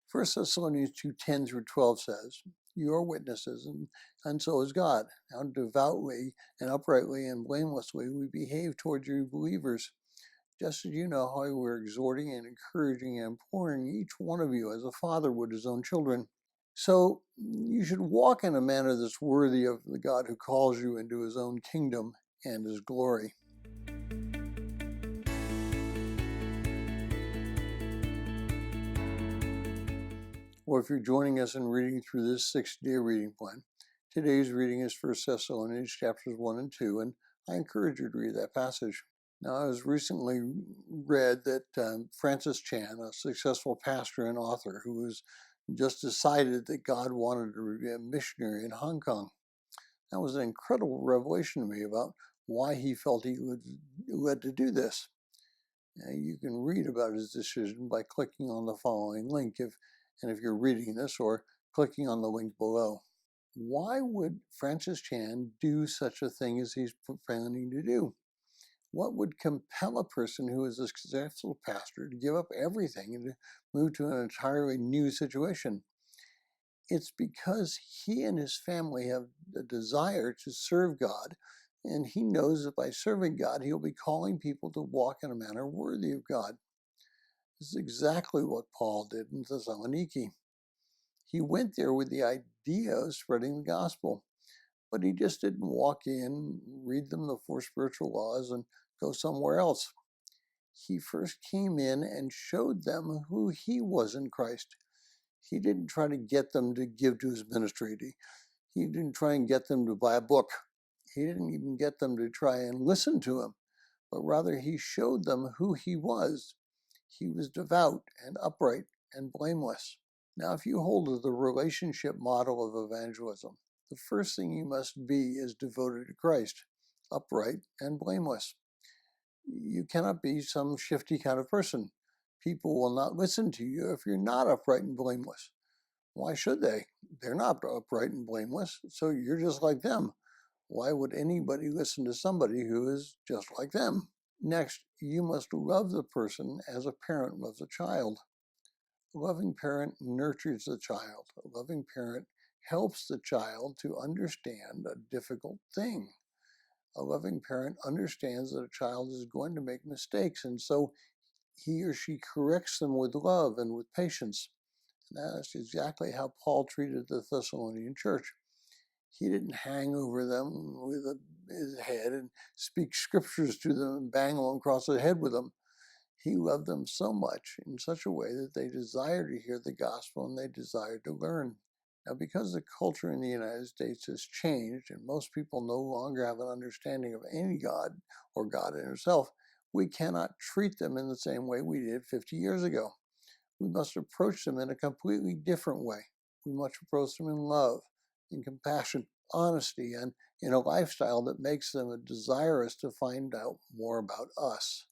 1 Thessalonians 2:10 through 12 says, "You are witnesses, and so is God, how devoutly and uprightly and blamelessly we behave toward you believers, just as you know how we're exhorting and encouraging and imploring each one of you as a father would his own children." So you should walk in a manner that's worthy of the God who calls you into his own kingdom and his glory. Or if you're joining us in reading through this 60-day reading plan, today's reading is 1 Thessalonians chapters 1 and 2, and I encourage you to read that passage. Now, I was recently read that Francis Chan, a successful pastor and author who was just decided that God wanted to be a missionary in Hong Kong. That was an incredible revelation to me about why he felt he was led to do this. Now, you can read about his decision by clicking on the following link if you're reading this, or clicking on the link below. Why would Francis Chan do such a thing as he's planning to do? What would compel a person who is a successful pastor to give up everything and to move to an entirely new situation? It's because he and his family have a desire to serve God, and he knows that by serving God, he'll be calling people to walk in a manner worthy of God. This is exactly what Paul did in Thessaloniki. He went there with the idea of spreading the gospel, but he just didn't walk in, read them the 4 spiritual laws, and go somewhere else. He first came in and showed them who he was in Christ. He didn't try to get them to give to his ministry. He didn't try and get them to buy a book. He didn't even get them to try and listen to him, but rather he showed them who he was. He was devout and upright and blameless. Now, if you hold to the relationship model of evangelism, the first thing you must be is devoted to Christ, upright and blameless. You cannot be some shifty kind of person. People will not listen to you if you're not upright and blameless. Why should they? They're not upright and blameless, so you're just like them. Why would anybody listen to somebody who is just like them? Next, you must love the person as a parent loves a child. A loving parent nurtures the child. A loving parent helps the child to understand a difficult thing. A loving parent understands that a child is going to make mistakes, and so he or she corrects them with love and with patience. And that's exactly how Paul treated the Thessalonian church. He didn't hang over them with his head and speak scriptures to them and bang them across the head with them. He loved them so much in such a way that they desired to hear the gospel and they desired to learn. Now, because the culture in the United States has changed and most people no longer have an understanding of any God or God in himself, we cannot treat them in the same way we did 50 years ago. We must approach them in a completely different way. We must approach them in love, in compassion, honesty, and in a lifestyle that makes them desirous to find out more about us.